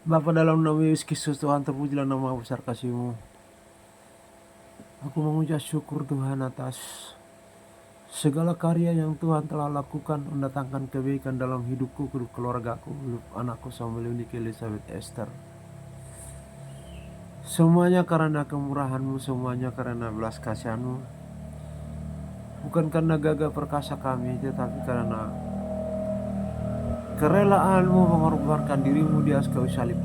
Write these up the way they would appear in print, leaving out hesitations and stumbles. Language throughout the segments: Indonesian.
Bapa dalam nama Yesus Kristus Tuhan, terpujilah nama besar kasih-Mu. Aku mengucap syukur Tuhan atas segala karya yang Tuhan telah lakukan, mendatangkan kebaikan dalam hidupku, hidup keluargaku, hidup anakku sambil undik Elizabeth Esther. Semuanya karena kemurahan-Mu, semuanya karena belas kasihan-Mu. Bukan karena gagah perkasa kami, tetapi karena kerelaan-Mu mengorbankan diri-Mu di atas kayu salib.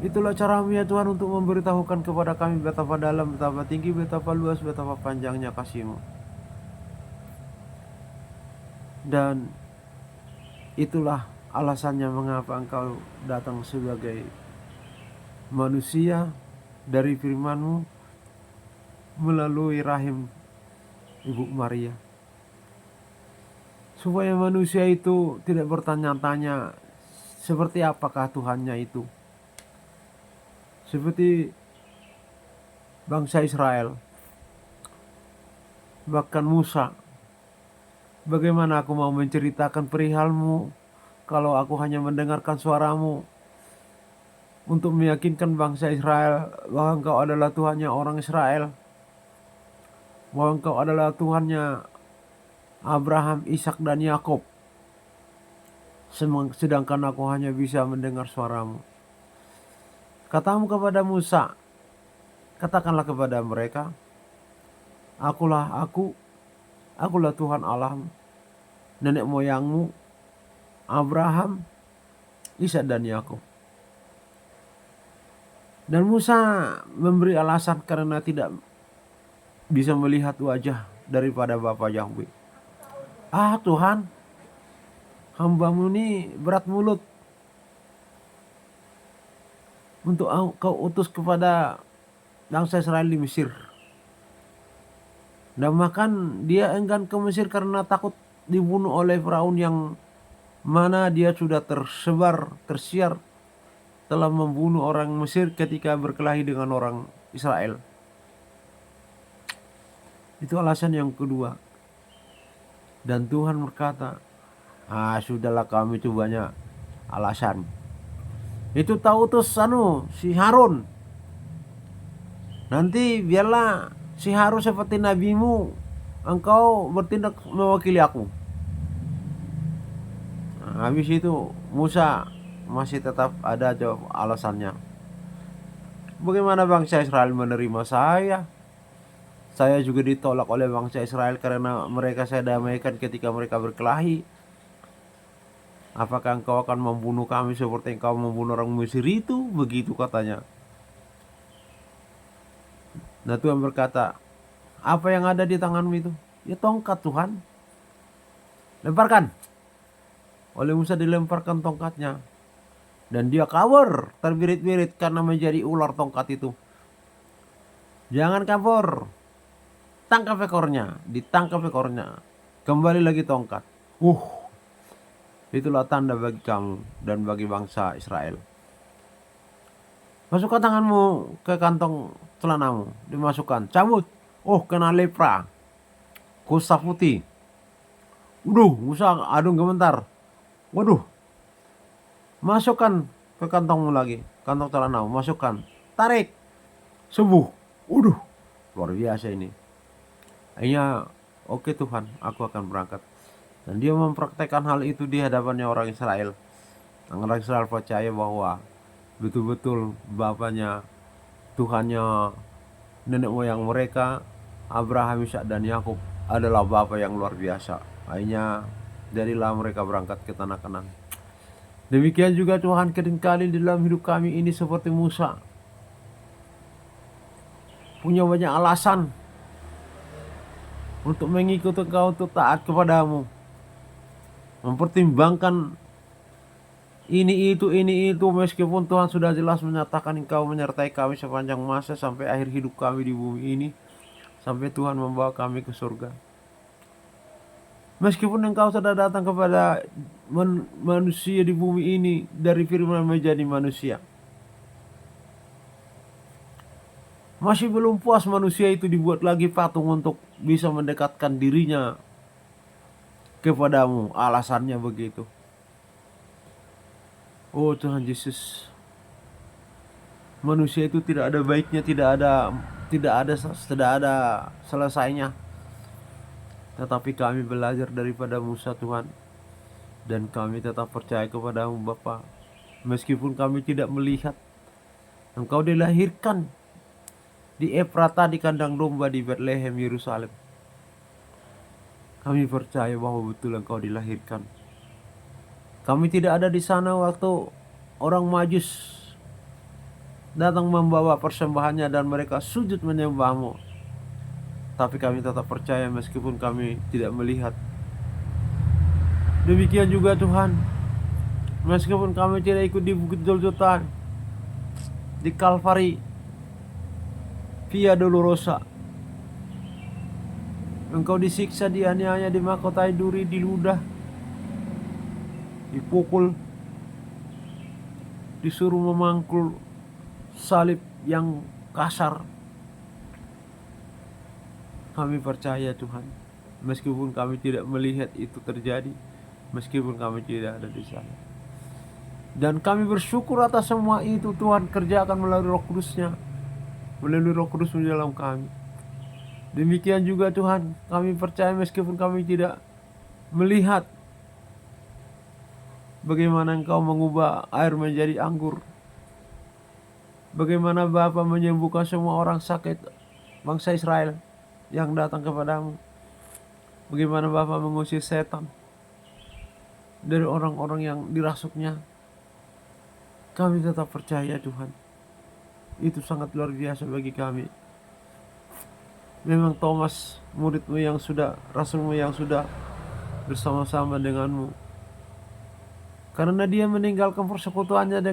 Itulah cara-Mu ya Tuhan untuk memberitahukan kepada kami betapa dalam, betapa tinggi, betapa luas, betapa panjangnya kasih-Mu. Dan itulah alasannya mengapa Engkau datang sebagai manusia dari firman-Mu melalui rahim Ibu Maria. Supaya manusia itu tidak bertanya-tanya seperti apakah Tuhannya itu. Seperti bangsa Israel, bahkan Musa. Bagaimana aku mau menceritakan perihal-Mu kalau aku hanya mendengarkan suara-Mu, untuk meyakinkan bangsa Israel bahwa Engkau adalah Tuhannya orang Israel, bahwa Engkau adalah Tuhannya Abraham, Ishak dan Yakub, sedangkan aku hanya bisa mendengar suara-Mu. Katamu kepada Musa, katakanlah kepada mereka, akulah Tuhan Allahmu, nenek moyangmu Abraham, Ishak dan Yakub. Dan Musa memberi alasan karena tidak bisa melihat wajah daripada Bapa Yahweh. Tuhan, hamba-Mu ini berat mulut untuk Kau utus kepada bangsa Israel di Mesir. Dan bahkan dia enggan ke Mesir karena takut dibunuh oleh Firaun yang mana dia sudah tersiar telah membunuh orang Mesir ketika berkelahi dengan orang Israel. Itu alasan yang kedua. Dan Tuhan berkata, sudahlah, kami itu banyak alasan. Itu tahu utus si Harun. Nanti biarlah si Harun seperti nabimu, engkau bertindak mewakili aku. Habis itu Musa masih tetap ada jawab alasannya. Bagaimana bangsa Israel menerima saya? Saya juga ditolak oleh bangsa Israel karena mereka saya damaikan ketika mereka berkelahi. Apakah engkau akan membunuh kami seperti engkau membunuh orang Mesir itu? Begitu katanya. Nah, Tuhan berkata, apa yang ada di tanganmu itu? Ya tongkat, Tuhan. Lemparkan. Oleh Musa dilemparkan tongkatnya. Dan dia kabur, terbirit-birit karena menjadi ular tongkat itu. Jangan kabur. Tangkap ekornya. Ditangkap ekornya. Kembali lagi tongkat. Itulah tanda bagi kamu dan bagi bangsa Israel. Masukkan tanganmu ke kantong celanamu. Dimasukkan. Cabut. Kena lepra. Kusta putih. Musa adung gemetar. Waduh. Masukkan ke kantongmu lagi. Kantong celanamu. Masukkan. Tarik. Sembuh. Luar biasa ini. Akhirnya, oke Tuhan, aku akan berangkat. Dan dia mempraktekkan hal itu di hadapannya orang Israel. Orang Israel percaya bahwa betul-betul bapaknya, Tuhannya nenek moyang mereka, Abraham, Ishak dan Yakub adalah bapa yang luar biasa. Akhirnya jadilah mereka berangkat ke tanah Kanaan. Demikian juga Tuhan seringkali dalam hidup kami ini seperti Musa. Punya banyak alasan untuk mengikuti Engkau, untuk taat kepadamu. Mempertimbangkan ini itu meskipun Tuhan sudah jelas menyatakan Engkau menyertai kami sepanjang masa sampai akhir hidup kami di bumi ini, sampai Tuhan membawa kami ke surga. Meskipun Engkau sudah datang kepada manusia di bumi ini dari firman menjadi manusia, masih belum puas manusia itu dibuat lagi patung untuk bisa mendekatkan dirinya kepadamu. Alasannya begitu. Oh Tuhan Yesus, manusia itu tidak ada baiknya, tidak ada selesainya. Tetapi kami belajar daripada Musa Tuhan, dan kami tetap percaya kepadamu Bapa. Meskipun kami tidak melihat Engkau dilahirkan di Efrata, di kandang domba di Bethlehem, Yerusalem, kami percaya bahwa betul Engkau dilahirkan. Kami tidak ada di sana waktu orang Majus datang membawa persembahannya dan mereka sujud menyembahmu. Tapi kami tetap percaya meskipun kami tidak melihat. Demikian juga Tuhan, meskipun kami tidak ikut di Bukit Golgota, di Kalvari, Via Dolorosa, Engkau disiksa, dianiaya, dimahkotai duri, diludah, dipukul, disuruh memangkul salib yang kasar. Kami percaya Tuhan, meskipun kami tidak melihat itu terjadi, meskipun kami tidak ada di sana. Dan kami bersyukur atas semua itu. Tuhan kerjakan melalui Roh Kudus-Nya, melalui Roh Kudus di dalam kami. Demikian juga Tuhan, kami percaya meskipun kami tidak melihat bagaimana Engkau mengubah air menjadi anggur, bagaimana Bapa menyembuhkan semua orang sakit bangsa Israel yang datang kepadamu, bagaimana Bapa mengusir setan dari orang-orang yang dirasuknya. Kami tetap percaya Tuhan, itu sangat luar biasa bagi kami. Memang Thomas, muridmu yang sudah, rasulmu yang sudah bersama-sama denganmu, karena dia meninggalkan persekutuannya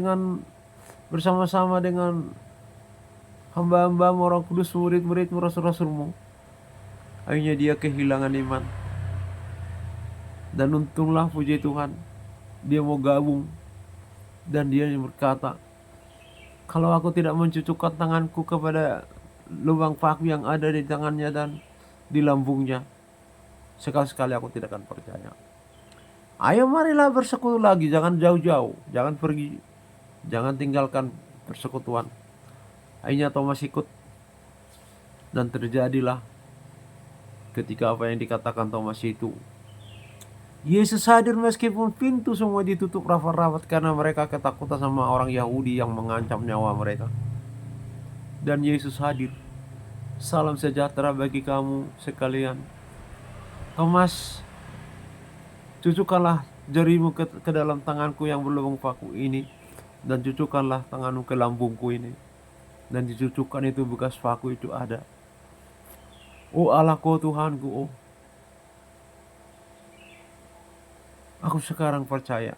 bersama-sama dengan hamba-hambamu, Orang Kudus, murid-muridmu, rasul-rasulmu, akhirnya dia kehilangan iman. Dan untunglah, puji Tuhan, dia mau gabung. Dan dia berkata, kalau aku tidak mencucukkan tanganku kepada lubang paku yang ada di tangannya dan di lambungnya, sekali-sekali aku tidak akan percaya. Ayo marilah bersekutu lagi, jangan jauh-jauh, jangan pergi, jangan tinggalkan persekutuan. Akhirnya Thomas ikut, dan terjadilah ketika apa yang dikatakan Thomas itu. Yesus hadir meskipun pintu semua ditutup rapat-rapat karena mereka ketakutan sama orang Yahudi yang mengancam nyawa mereka. Dan Yesus hadir. Salam sejahtera bagi kamu sekalian. Thomas, cucukkanlah jarimu ke dalam tanganku yang berlubang paku ini, dan cucukkanlah tanganmu ke lambungku ini. Dan dicucukkan itu, bekas paku itu ada. Oh Allahku, Tuhanku, oh, aku sekarang percaya.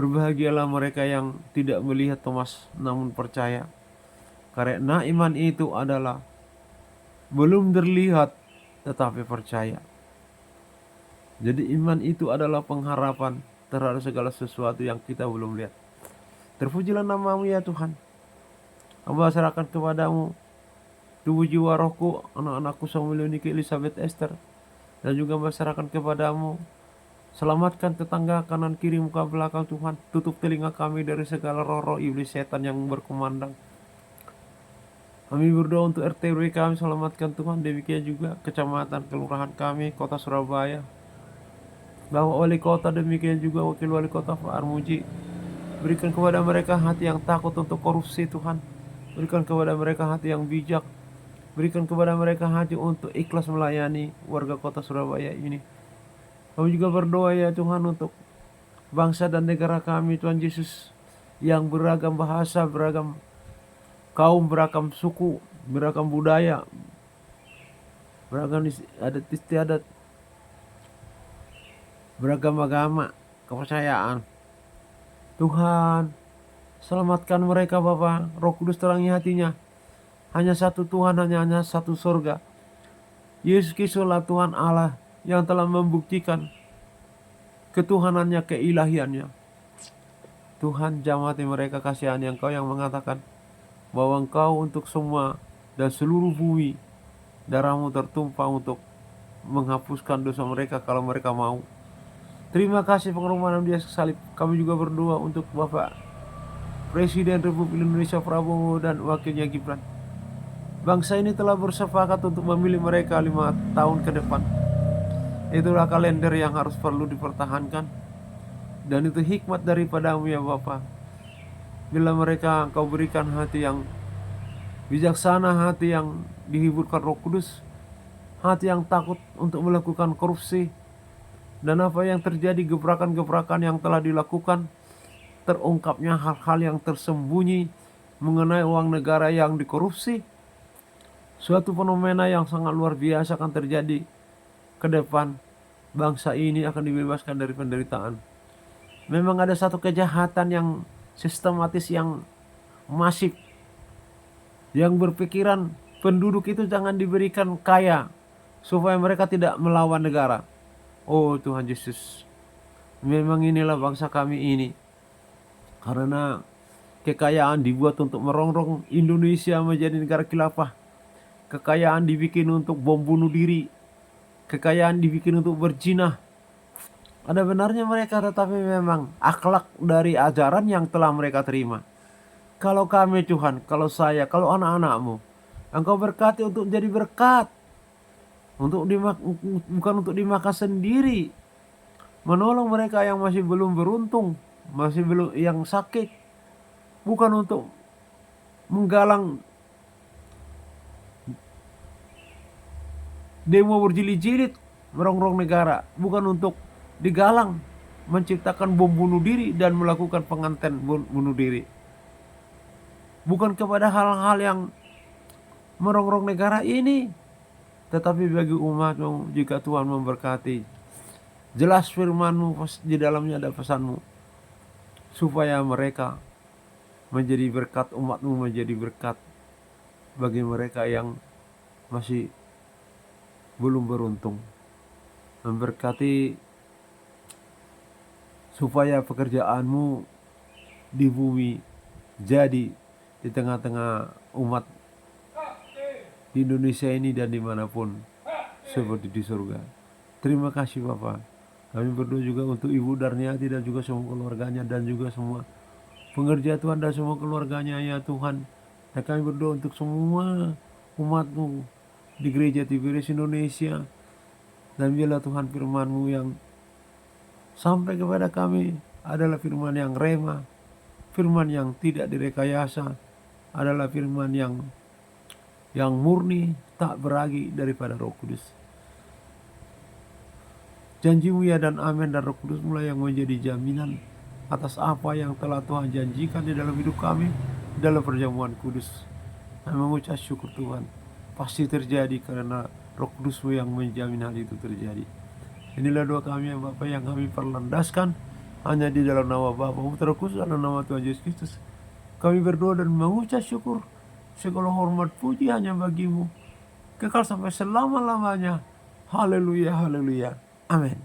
Berbahagialah mereka yang tidak melihat Thomas namun percaya, karena iman itu adalah belum terlihat tetapi percaya. Jadi iman itu adalah pengharapan terhadap segala sesuatu yang kita belum lihat. Terpujilah namamu ya Tuhan. Hamba serahkan kepadamu tubuh jiwa rohku, anak-anakku Samuel, Niki, Elizabeth, Esther, dan juga masyarakat kepadamu. Selamatkan tetangga kanan kiri muka belakang Tuhan. Tutup telinga kami dari segala roh-roh iblis setan yang berkumandang. Kami berdoa untuk RT RW kami, selamatkan Tuhan. Demikian juga kecamatan, kelurahan kami, kota Surabaya, Bapak Wali Kota, demikian juga Wakil Wali Kota Pak Armuji. Berikan kepada mereka hati yang takut untuk korupsi Tuhan. Berikan kepada mereka hati yang bijak. Berikan kepada mereka hati untuk ikhlas melayani warga kota Surabaya ini. Kami juga berdoa ya Tuhan untuk bangsa dan negara kami, Tuhan Yesus, yang beragam bahasa, beragam kaum, beragam suku, beragam budaya, beragam adat istiadat, beragam agama, kepercayaan. Tuhan, selamatkan mereka Bapa. Roh Kudus terangi hatinya. Hanya satu Tuhan, hanya satu surga. Yesus Kristuslah Tuhan Allah yang telah membuktikan ketuhanannya, keilahiannya. Tuhan, jamati mereka, kasihani Engkau yang mengatakan bahwa Engkau untuk semua dan seluruh bumi, darahmu tertumpah untuk menghapuskan dosa mereka kalau mereka mau. Terima kasih pengorbanan dia salib. Kami juga berdoa untuk Bapak Presiden Republik Indonesia Prabowo dan wakilnya Gibran. Bangsa ini telah bersepakat untuk memilih mereka 5 tahun ke depan. Itulah kalender yang harus perlu dipertahankan. Dan itu hikmat daripadamu ya Bapa. Bila mereka Engkau berikan hati yang bijaksana, hati yang dihiburkan Roh Kudus, hati yang takut untuk melakukan korupsi, dan apa yang terjadi, gebrakan-gebrakan yang telah dilakukan, terungkapnya hal-hal yang tersembunyi mengenai uang negara yang dikorupsi. Suatu fenomena yang sangat luar biasa akan terjadi ke depan. Bangsa ini akan dibebaskan dari penderitaan. Memang ada satu kejahatan yang sistematis, yang masif, yang berpikiran penduduk itu jangan diberikan kaya supaya mereka tidak melawan negara. Oh Tuhan Yesus, memang inilah bangsa kami ini. Karena kekayaan dibuat untuk merongrong Indonesia menjadi negara khilafah. Kekayaan dibikin untuk bom bunuh diri. Kekayaan dibikin untuk berzina. Ada benarnya mereka, tetapi memang akhlak dari ajaran yang telah mereka terima. Kalau kami Tuhan, kalau saya, kalau anak-anak-Mu, Engkau berkati untuk menjadi berkat. Bukan untuk dimakan sendiri. Menolong mereka yang masih belum beruntung, masih belum, yang sakit. Bukan untuk menggalang demo berjilid-jilid merongrong negara. Bukan untuk digalang menciptakan bom bunuh diri dan melakukan pengantin bunuh diri. Bukan kepada hal-hal yang merongrong negara ini, tetapi bagi umat-Mu, jika Tuhan memberkati, jelas firman-Mu, di dalamnya ada pesan-Mu, supaya mereka menjadi berkat, umat-Mu menjadi berkat bagi mereka yang masih belum beruntung. Memberkati supaya pekerjaan-Mu di bumi jadi di tengah-tengah umat di Indonesia ini dan dimanapun seperti di surga. Terima kasih Bapak. Kami berdoa juga untuk Ibu Darniati dan juga semua keluarganya, dan juga semua pengerja Tuhan dan semua keluarganya ya Tuhan. Dan kami berdoa untuk semua umat-Mu di Gereja TBRS Indonesia. Dan biarlah Tuhan firman-Mu yang sampai kepada kami adalah firman yang rema, firman yang tidak direkayasa, adalah firman yang murni, tak beragi daripada Roh Kudus. Janji-Mu ya dan amin, dan Roh Kudus mulai yang menjadi jaminan atas apa yang telah Tuhan janjikan di dalam hidup kami, dalam perjamuan kudus. Kami mengucap syukur Tuhan, pasti terjadi karena Roh Kudus-Mu yang menjamin hal itu terjadi. Inilah doa kami ya Bapa, yang kami perlandaskan hanya di dalam nama Bapa, Putra Kudus, dalam nama Tuhan Yesus Kristus. Kami berdoa dan mengucap syukur. Segala hormat puji hanya bagi-Mu, kekal sampai selama-lamanya. Haleluya, haleluya. Amin.